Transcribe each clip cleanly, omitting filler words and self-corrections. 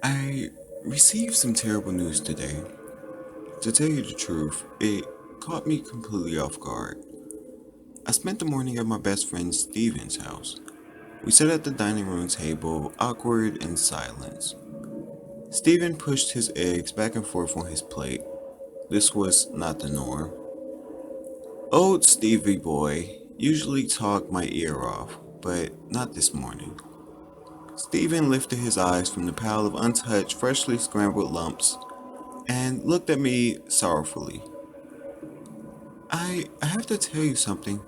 I received some terrible news today. To tell you the truth, it caught me completely off guard. I spent the morning at my best friend Steven's house. We sat at the dining room table, awkward in silence. Steven pushed his eggs back and forth on his plate. This was not the norm. Old Stevie boy usually talked my ear off, but not this morning. Steven lifted his eyes from the pile of untouched, freshly scrambled lumps and looked at me sorrowfully. I have to tell you something.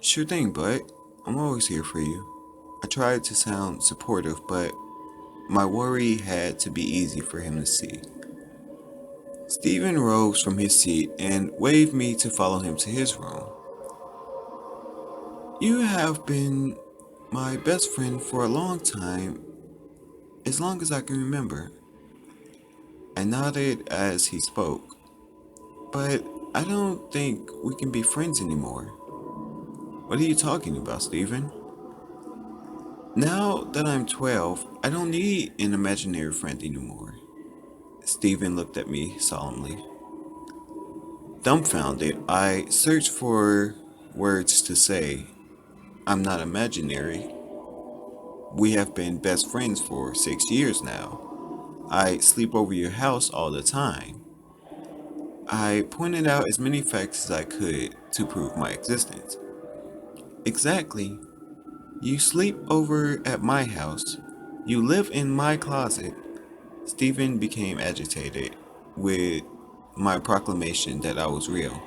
Sure thing, bud. I'm always here for you. I tried to sound supportive, but my worry had to be easy for him to see. Stephen rose from his seat and waved me to follow him to his room. You have been my best friend for a long time, as long as I can remember. I nodded as he spoke, but I don't think we can be friends anymore. What are you talking about, Stephen? Now that I'm 12, I don't need an imaginary friend anymore. Stephen looked at me solemnly. Dumbfounded, I searched for words to say. I'm not imaginary. We have been best friends for 6 years now. I sleep over your house all the time. I pointed out as many facts as I could to prove my existence. Exactly. You sleep over at my house. You live in my closet. Stephen became agitated with my proclamation that I was real.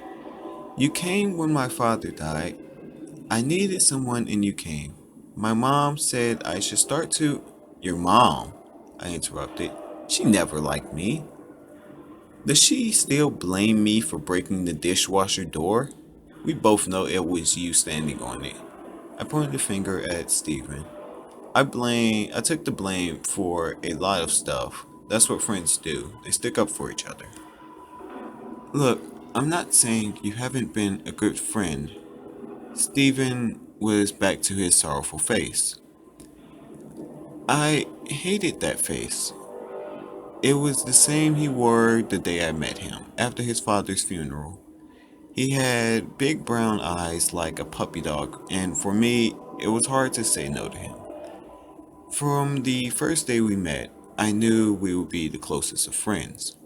You came when my father died. I needed someone and you came. My mom said I should start to. Your mom, I interrupted. She never liked me. Does she still blame me for breaking the dishwasher door? We both know it was you standing on it. I pointed the finger at Stephen. I took the blame for a lot of stuff. That's what friends do. They stick up for each other. Look, I'm not saying you haven't been a good friend. Stephen was back to his sorrowful face. I hated that face. It was the same he wore the day I met him, after his father's funeral. He had big brown eyes like a puppy dog, and for me, it was hard to say no to him. From the first day we met, I knew we would be the closest of friends.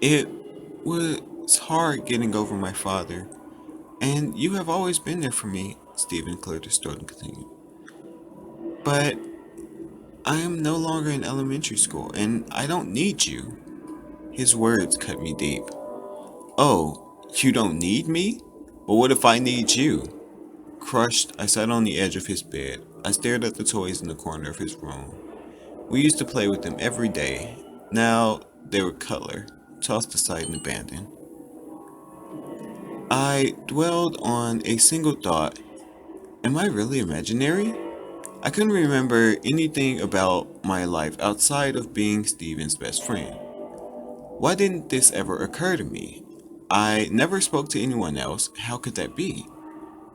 It was hard getting over my father, and you have always been there for me, Stephen cleared his throat and continued. But I am no longer in elementary school, and I don't need you. His words cut me deep. Oh, you don't need me? But what if I need you? Crushed, I sat on the edge of his bed. I stared at the toys in the corner of his room. We used to play with them every day. Now they were color, tossed aside and abandoned. I dwelled on a single thought. Am I really imaginary? I couldn't remember anything about my life outside of being Steven's best friend. Why didn't this ever occur to me? I never spoke to anyone else. How could that be?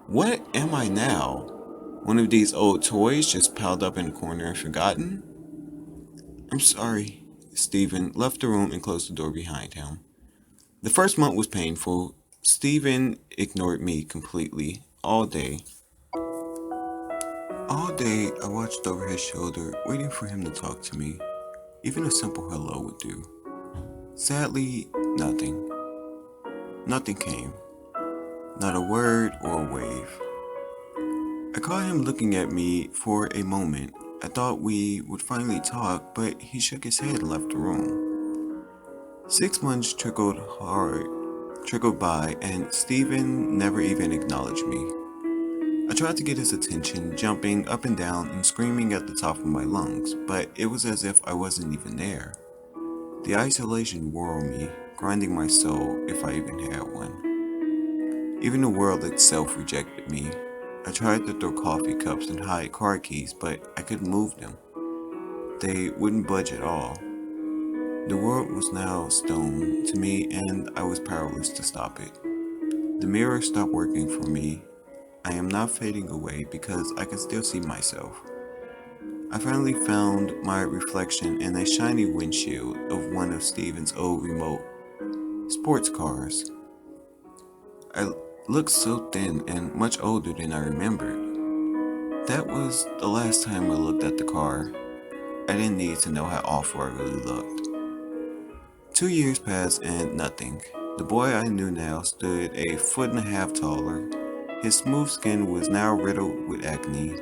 What am I now? One of these old toys just piled up in a corner and forgotten? I'm sorry. Stephen left the room and closed the door behind him. The first month was painful. Stephen ignored me completely all day. All day, I watched over his shoulder, waiting for him to talk to me. Even a simple hello would do. Sadly, nothing. Nothing came. Not a word or a wave. I caught him looking at me for a moment. I thought we would finally talk, but he shook his head and left the room. 6 months trickled by, and Stephen never even acknowledged me. I tried to get his attention, jumping up and down and screaming at the top of my lungs, but it was as if I wasn't even there. The isolation wore on me, grinding my soul if I even had one. Even the world itself rejected me. I tried to throw coffee cups and hide car keys, but I couldn't move them. They wouldn't budge at all. The world was now stone to me, and I was powerless to stop it. The mirror stopped working for me. I am not fading away because I can still see myself. I finally found my reflection in a shiny windshield of one of Steven's old remote sports cars. I looked so thin and much older than I remembered. That was the last time I looked at the car. I didn't need to know how awful I really looked. 2 years passed and nothing. The boy I knew now stood a foot and a half taller. His smooth skin was now riddled with acne.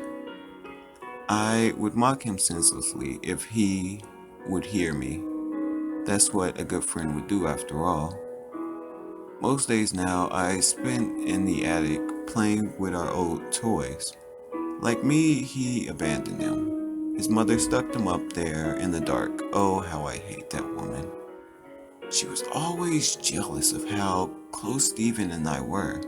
I would mock him senselessly if he would hear me. That's what a good friend would do after all. Most days now I spent in the attic playing with our old toys. Like me, he abandoned them. His mother stuck them up there in the dark. Oh, how I hate that woman. She was always jealous of how close Stephen and I were.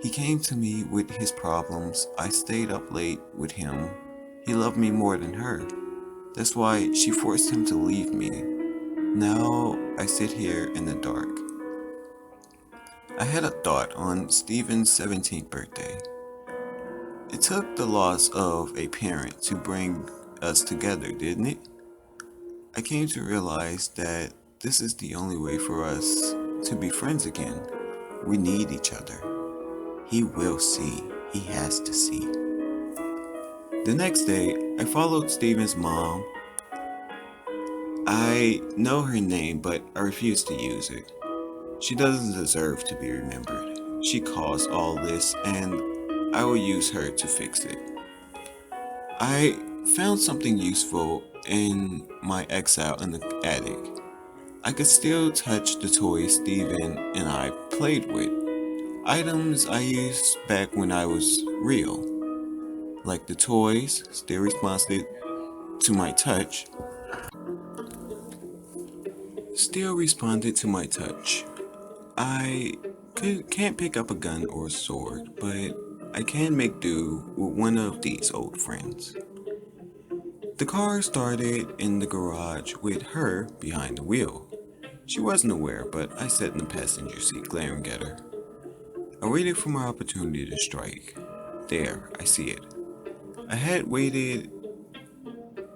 He came to me with his problems. I stayed up late with him. He loved me more than her. That's why she forced him to leave me. Now I sit here in the dark. I had a thought on Stephen's 17th birthday. It took the loss of a parent to bring us together, didn't it? I came to realize that this is the only way for us to be friends again. We need each other. He will see. He has to see. The next day, I followed Stephen's mom. I know her name, but I refuse to use it. She doesn't deserve to be remembered. She caused all this, and I will use her to fix it. I found something useful in my exile in the attic. I could still touch the toys Steven and I played with. Items I used back when I was real. Like the toys, still responded to my touch. Still responded to my touch. Can't pick up a gun or a sword, but I can make do with one of these old friends. The car started in the garage with her behind the wheel. She wasn't aware, but I sat in the passenger seat glaring at her. I waited for my opportunity to strike. There, I see it. I had waited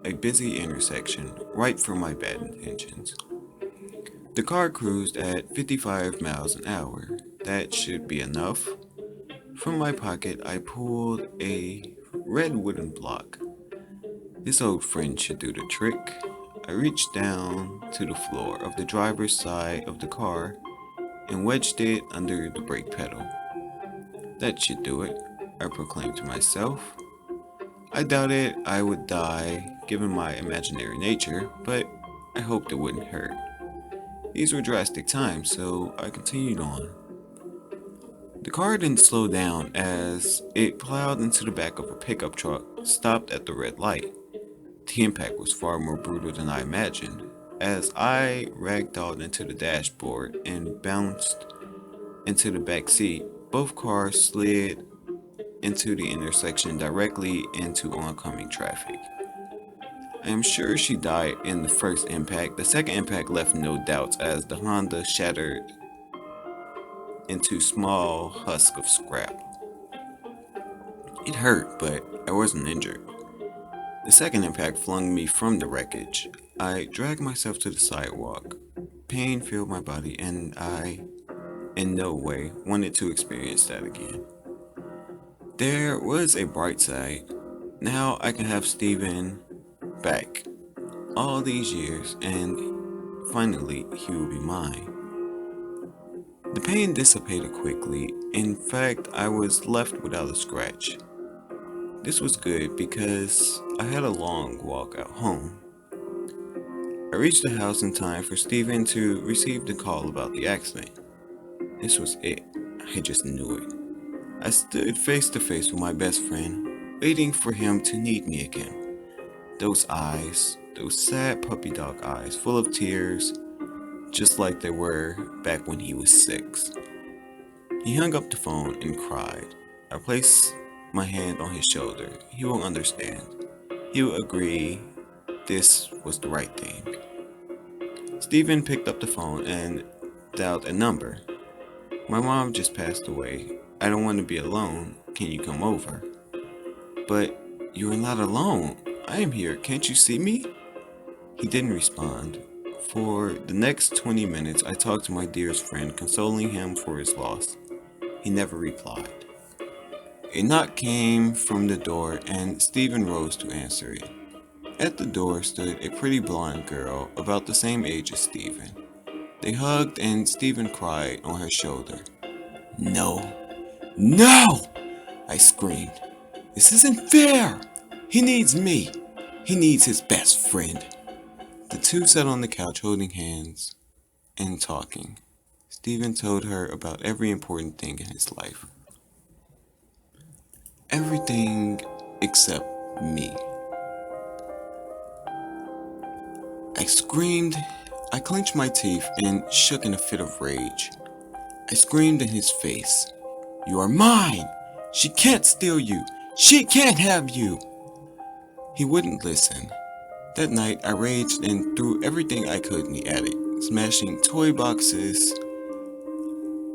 a busy intersection right for my bad intentions. The car cruised at 55 miles an hour. That should be enough. From my pocket, I pulled a red wooden block. This old friend should do the trick. I reached down to the floor of the driver's side of the car and wedged it under the brake pedal. That should do it, I proclaimed to myself. I doubted I would die given my imaginary nature, but I hoped it wouldn't hurt. These were drastic times, so I continued on. The car didn't slow down as it plowed into the back of a pickup truck, stopped at the red light. The impact was far more brutal than I imagined. As I ragdolled into the dashboard and bounced into the back seat, both cars slid into the intersection directly into oncoming traffic. I am sure she died in the first impact. The second impact left no doubts as the Honda shattered into small husk of scrap. It hurt, but I wasn't injured. The second impact flung me from the wreckage. I dragged myself to the sidewalk. Pain filled my body, and I, in no way, wanted to experience that again. There was a bright side. Now I can have Steven back. All these years, and finally he will be mine. The pain dissipated quickly. In fact, I was left without a scratch. This was good because I had a long walk out home. I reached the house in time for Steven to receive the call about the accident. This was it. I just knew it. I stood face to face with my best friend, waiting for him to need me again. Those eyes, those sad puppy dog eyes, full of tears, just like they were back when he was 6. He hung up the phone and cried. I placed my hand on his shoulder. He will understand. He will agree this was the right thing. Stephen picked up the phone and dialed a number. My mom just passed away. I don't want to be alone. Can you come over? But you're not alone. I am here. Can't you see me? He didn't respond. For the next 20 minutes, I talked to my dearest friend, consoling him for his loss. He never replied. A knock came from the door, and Stephen rose to answer it. At the door stood a pretty blonde girl about the same age as Stephen. They hugged, and Stephen cried on her shoulder. No! No! I screamed. This isn't fair! He needs me! He needs his best friend. The two sat on the couch holding hands and talking. Stephen told her about every important thing in his life. Everything except me. I screamed. I clenched my teeth and shook in a fit of rage. I screamed in his face. You are mine! She can't steal you! She can't have you! He wouldn't listen. That night, I raged and threw everything I could in the attic, smashing toy boxes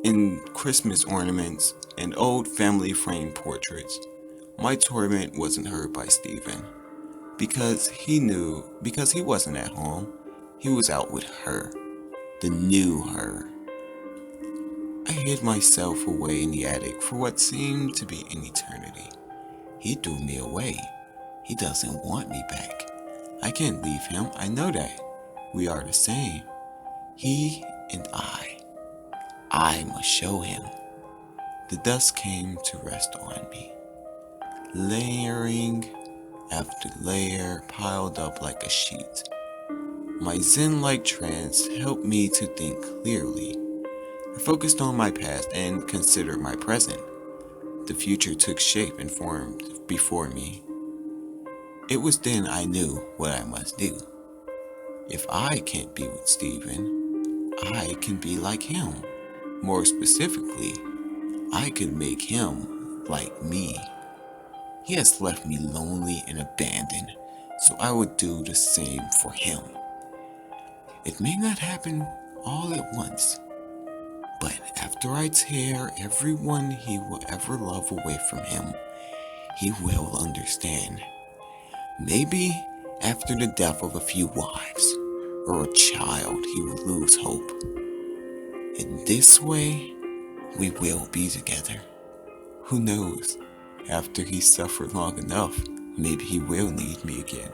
and Christmas ornaments and old family frame portraits. My torment wasn't heard by Stephen, because he wasn't at home. He was out with her, the new her. I hid myself away in the attic for what seemed to be an eternity. He threw me away. He doesn't want me back. I can't leave him, I know that. We are the same. He and I must show him. The dust came to rest on me. Layering after layer piled up like a sheet. My Zen-like trance helped me to think clearly. I focused on my past and considered my present. The future took shape and formed before me. It was then I knew what I must do. If I can't be with Stephen, I can be like him. More specifically, I could make him like me. He has left me lonely and abandoned, so I would do the same for him. It may not happen all at once, but after I tear everyone he will ever love away from him, he will understand. Maybe after the death of a few wives or a child, he will lose hope. In this way, we will be together. Who knows? After he suffered long enough, maybe he will need me again.